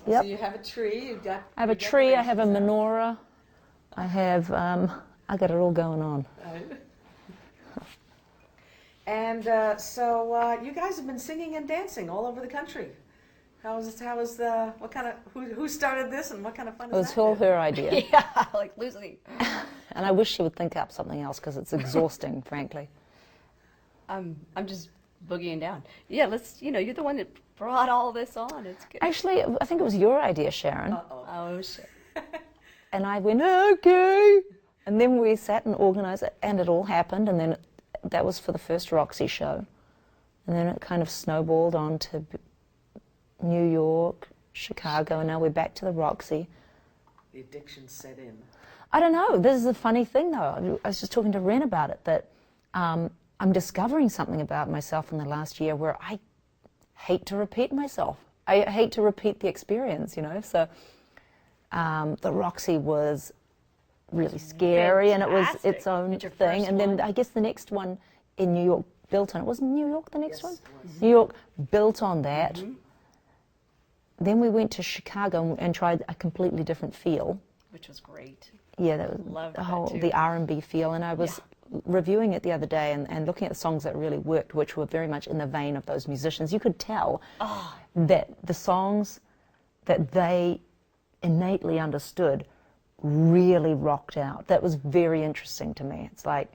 Yep. So you have a tree. You've got. I have a tree. I have a menorah. I have. I got it all going on. Right. And so you guys have been singing and dancing all over the country. How is what kind of, who started this and what kind of fun is that? It was all her idea. Yeah, like Lucy. And I wish she would think up something else because it's exhausting, frankly. I'm just boogieing down. Yeah, you're the one that brought all this on. It's good. Actually, I think it was your idea, Sharon. Uh-oh. Oh, shit. And I went, okay. And then we sat and organized it, and it all happened. And then that was for the first Roxy show. And then it kind of snowballed on to New York, Chicago, and now we're back to the Roxy. The addiction set in. I don't know. This is a funny thing, though. I was just talking to Ren about it, that I'm discovering something about myself in the last year where I hate to repeat myself. I hate to repeat the experience, So the Roxy was really scary, and it was its own thing. And then I guess the next one in New York built on it. Wasn't New York the next one? New York built on that. Mm-hmm. Then we went to Chicago and tried a completely different feel. Which was great. Yeah, that was the R&B feel. And I was reviewing it the other day and looking at the songs that really worked, which were very much in the vein of those musicians. You could tell that the songs that they innately understood really rocked out. That was very interesting to me. It's like,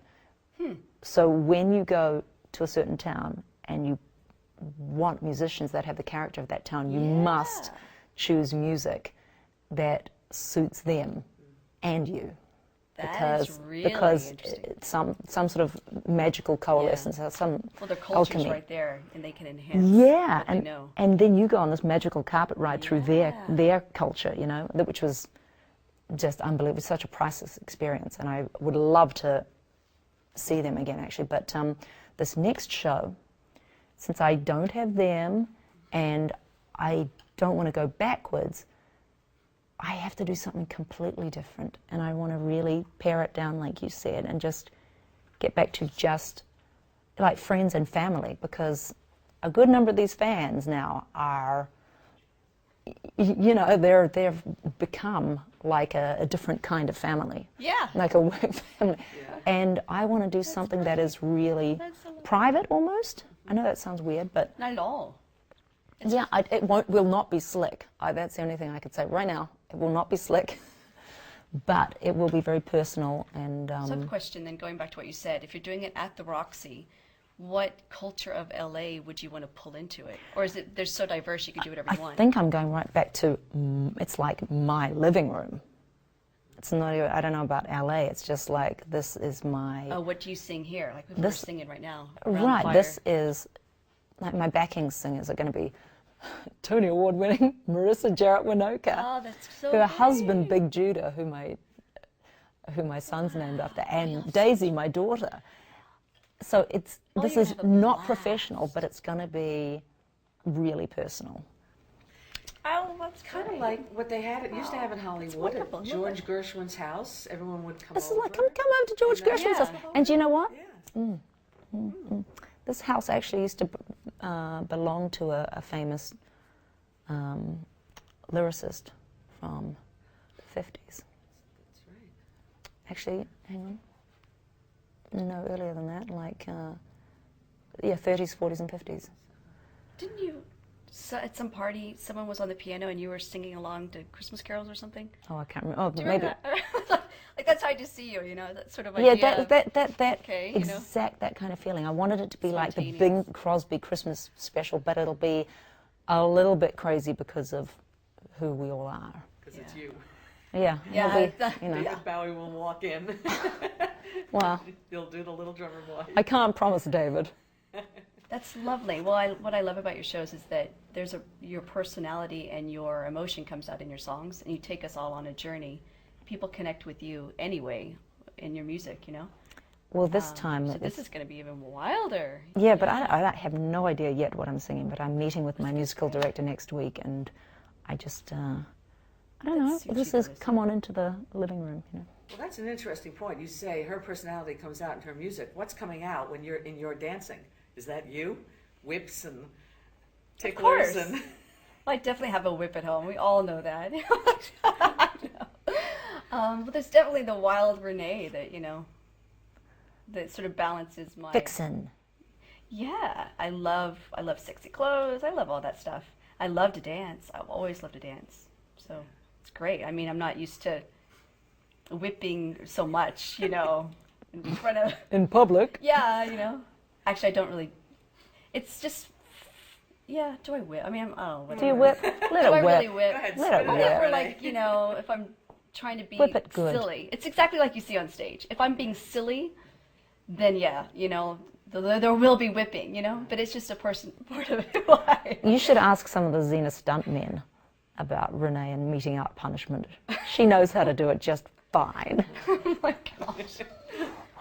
so when you go to a certain town and you want musicians that have the character of that town, you must choose music that suits them and you. That is really interesting. It's some sort of magical coalescence, some their culture's alchemy. Right there, and they can enhance what they know. And then you go on this magical carpet ride through their culture, which was just unbelievable. It's such a priceless experience, and I would love to see them again, actually. But this next show, since I don't have them and I don't want to go backwards, I have to do something completely different. And I want to really pare it down, like you said, and just get back to just like friends and family, because a good number of these fans now are, they've become like a different kind of family. Yeah. Like a work family. Yeah. And I want to do something that is really private almost. I know that sounds weird, but... Not at all. It will not be slick. That's the only thing I could say right now. It will not be slick, but it will be very personal. And so I have a question then, going back to what you said. If you're doing it at the Roxy, what culture of LA would you want to pull into it? Or is it, they're so diverse you can do whatever you want? I think I'm going right back to, it's like my living room. It's not even, I don't know about LA, it's just like, this is my... Oh, what do you sing here? Like we're singing right now. Right, this is, like my backing singers are going to be Tony Award winning Marissa Jarrett Winoka. Oh, that's so her great. husband, Big Judah, who my son's named after, and Daisy, my daughter. So this is not professional, but it's going to be really personal. Oh, that's kind of like what they used to have in Hollywood at George Gershwin's house. Everyone would come over. This is like, come over to George Gershwin's house. And do you know what? Yeah. This house actually used to belong to a famous lyricist from the 50s. That's right. Actually, hang on. No, earlier than that, like, 30s, 40s, and 50s. Didn't you, at some party, someone was on the piano and you were singing along to Christmas carols or something? Oh, I can't remember. Oh, maybe. Like, that's how I just see you, that sort of idea. That kind of feeling. I wanted it to be like the Bing Crosby Christmas special, but it'll be a little bit crazy because of who we all are. Because it's you. Yeah. Bowie will walk in. Well, you'll do the little drummer boy. I can't promise David. That's lovely. Well, what I love about your shows is that your personality and your emotion comes out in your songs, and you take us all on a journey. People connect with you anyway in your music, Well, this time... So this is going to be even wilder. Yeah, but I have no idea yet what I'm singing, but I'm meeting with my musical director next week, and I just... I don't know. This is come on into the living room, Well, that's an interesting point. You say her personality comes out in her music. What's coming out when you're in your dancing? Is that you? Whips and ticklers and... I definitely have a whip at home. We all know that. I know. But there's definitely the wild Renee that, that sort of balances my... Vixen. Yeah, I love sexy clothes. I love all that stuff. I love to dance. I've always loved to dance. So it's great. I mean, I'm not used to whipping so much, in front of... In public. Yeah, Actually, I don't really... It's just... Yeah, do I whip? I mean, Do you whip? Let it do I whip. really whip? Go ahead, Let it spit whip. out, Or Renee. if I'm trying to be Whip it good. silly. It's exactly like you see on stage. If I'm being silly, then yeah, there will be whipping, but it's just a part of it. You should ask some of the Xena stuntmen about Renee and meting out punishment. She knows how to do it just fine. Oh my gosh.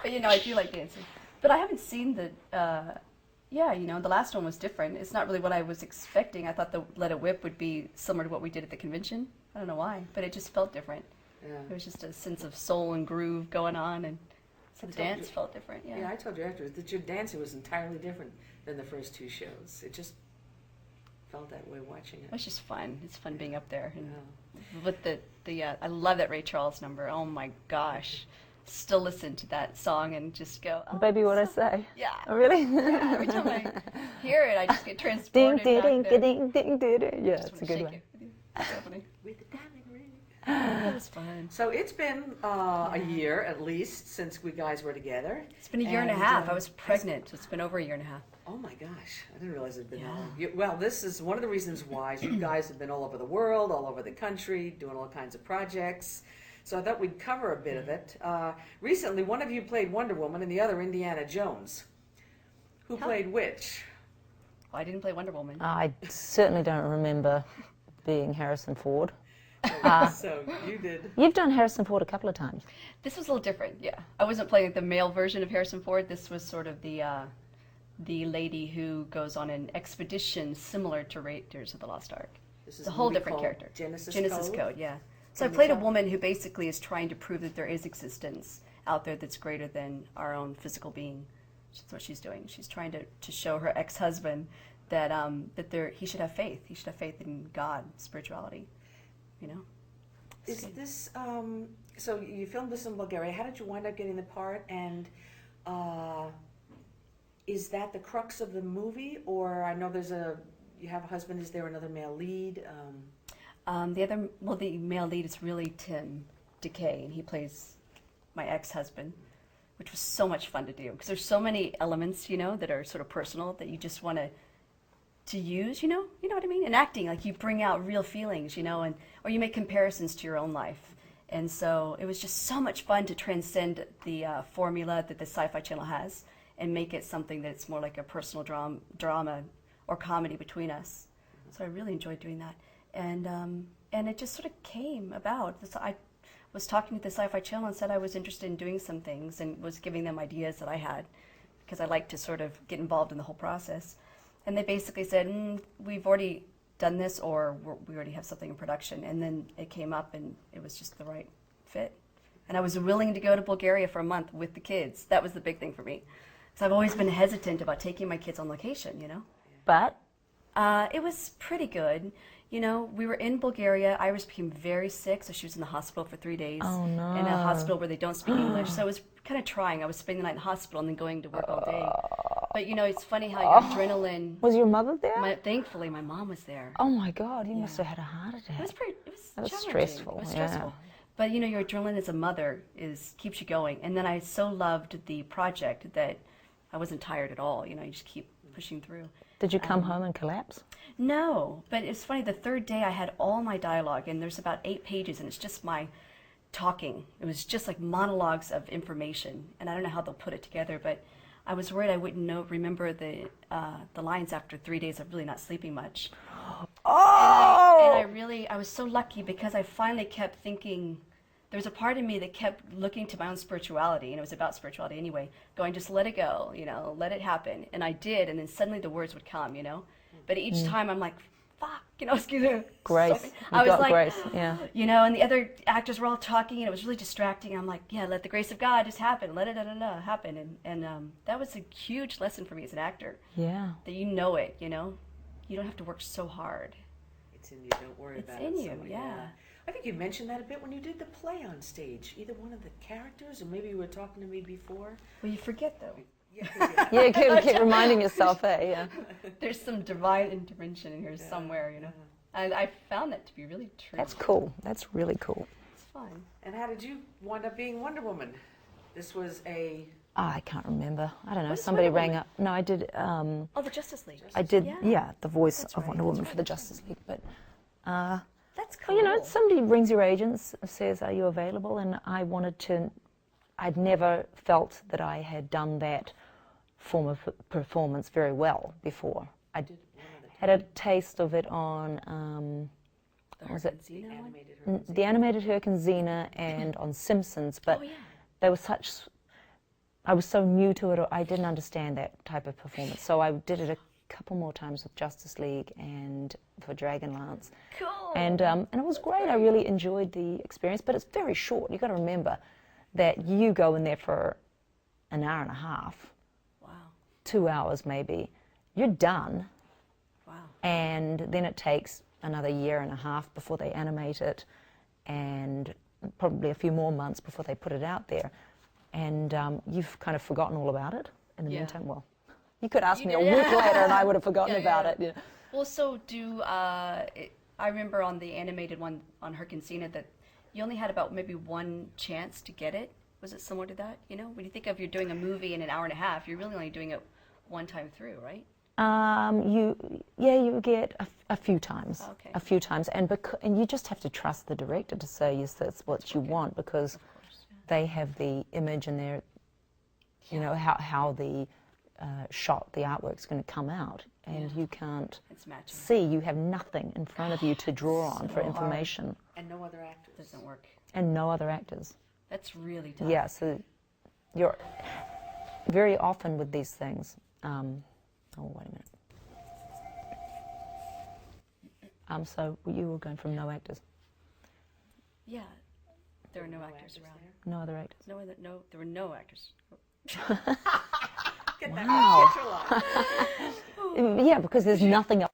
But I do like dancing. But I haven't seen the, the last one was different. It's not really what I was expecting. I thought the Let It Whip would be similar to what we did at the convention. I don't know why, but it just felt different. Yeah. There was just a sense of soul and groove going on, and so the dance felt different. Yeah, I told you afterwards that your dancing was entirely different than the first two shows. It just felt that way watching It it. was just fun. It's fun being up there. And Yeah. with I love that Ray Charles number. Oh my gosh. Still listen to that song and just go, oh, Baby, what I say? yeah. Oh, really? Yeah, every time I hear it, I just get Ding, transported ding, back ding, there. ding, ding, ding, ding. Yeah, Just it's a wanna good shake one. it with you. It's happening. With the diamond ring. That was fun. So it's been a year at least since we guys were together. It's been a year and a And, half. I was pregnant, so it's been over a year and a half. Oh my gosh, I didn't realize it'd been that Yeah. long. Well, this is one of the reasons why you guys have been all over the world, all over the country, doing all kinds of projects. So I thought we'd cover a bit of it. Recently, one of you played Wonder Woman and the other Indiana Jones. Who played which? Well, I didn't play Wonder Woman. I certainly don't remember being Harrison Ford. So you did. You've done Harrison Ford a couple of times. This was a little different, yeah. I wasn't playing the male version of Harrison Ford. This was sort of the lady who goes on an expedition similar to Raiders of the Lost Ark. This is It's a whole movie different called character. Genesis Code. Yeah. So I Can you played a tell- woman who basically is trying to prove that there is existence out there that's greater than our own physical being. That's what she's doing. She's trying to show her ex-husband that he should have faith. He should have faith in God, spirituality. Is this, so you filmed this in Bulgaria. How did you wind up getting the part? And is that the crux of the movie? Or I know you have a husband, is there another male lead? The male lead is really Tim DeKay, and he plays my ex-husband, which was so much fun to do because there's so many elements, that are sort of personal that you just want to use, you know what I mean? In acting, like you bring out real feelings, or you make comparisons to your own life. And so it was just so much fun to transcend the formula that the Sci-Fi Channel has and make it something that's more like a personal drama or comedy between us. So I really enjoyed doing that. And it just sort of came about. I was talking to the Sci-Fi Channel and said I was interested in doing some things and was giving them ideas that I had because I like to sort of get involved in the whole process. And they basically said, we've already done this or we already have something in production. And then it came up and it was just the right fit. And I was willing to go to Bulgaria for a month with the kids. That was the big thing for me. So I've always been hesitant about taking my kids on location, But It was pretty good. We were in Bulgaria. Iris became very sick, so she was in the hospital for 3 days. Oh, no. In a hospital where they don't speak English. So it was kind of trying. I was spending the night in the hospital and then going to work all day. But, it's funny how your adrenaline... was your mother there? Thankfully, my mom was there. Oh my God, you must have had a heart attack. It was That was challenging. stressful, It was yeah. stressful. But, your adrenaline as a mother keeps you going. And then I so loved the project that I wasn't tired at all. You just keep pushing through. Did you come home and collapse? No, but it's funny, the third day I had all my dialogue, and there's about 8 pages, and it's just my talking. It was just like monologues of information, and I don't know how they'll put it together, but I was worried I wouldn't remember the lines after 3 days of really not sleeping much. Oh! And I was so lucky because I finally kept thinking, there was a part of me that kept looking to my own spirituality, and it was about spirituality anyway, going, just let it go, let it happen. And I did, and then suddenly the words would come, But each time I'm like, fuck, excuse me. Grace. Sorry. You got grace, yeah. And the other actors were all talking, and it was really distracting. I'm like, yeah, let the grace of God just happen. Let it happen. And that was a huge lesson for me as an actor. Yeah. That you know it, You don't have to work so hard. It's in you. Don't worry It's about in it. you, yeah. I think you mentioned that a bit when you did the play on stage. Either one of the characters, or maybe you were talking to me before. Well, you forget though. Yeah. Yeah, keep reminding yourself, yeah. There's some divine intervention in here somewhere, you know. And I found that to be really true. That's cool. That's really cool. It's fun. And how did you wind up being Wonder Woman? This was a... I can't remember. I don't know. What is Somebody Wonder rang Woman? up. No, I did. Oh, the Justice League. I did. Yeah. Yeah, the voice That's of right, Wonder that's Woman right, for the that's Justice League. But That's well, cool. you know, somebody rings your agents, says, "Are you available?" And I wanted to. I'd never felt that I had done that form of performance very well before. I had a taste of it on. What was it? Xena one? animated The animated Hurricane Xena and on Simpsons, but Oh, yeah. they were such. I was so new to it, I didn't understand that type of performance. So I did it a couple more times with Justice League and for Dragonlance. Cool. And it was great. I really enjoyed the experience, but it's very short. You've got to remember that you go in there for an hour and a half, Wow. 2 hours maybe. You're done, Wow. and then it takes another year and a half before they animate it, and probably a few more months before they put it out there. And you've kind of forgotten all about it in the Yeah. meantime. Well, you could ask You me a did. week later and I would have forgotten Yeah, about yeah. it. Yeah. Well, so I remember on the animated one on Hurricane Xena that you only had about maybe one chance to get it. Was it similar to that? You know, when you think of you're doing a movie in an hour and a half, you're really only doing it one time through, right? You get a few times, Okay. a few times, and you just have to trust the director to say yes, that's what you want, because Of course. Yeah. they have the image and their, you know, how the shot, the artwork's going to come out, and you can't It's matching. see. You have nothing in front of you to draw on for So hard. information, And no other actors. Doesn't work. and no other actors. That's really tough. Yeah, so you're very often with these things. Oh, wait a minute. So you were going from no actors, Yeah. There are no No actors actors around. there? no other actors. There were no actors. Get that Wow. right. Get your line. Yeah, because there's nothing else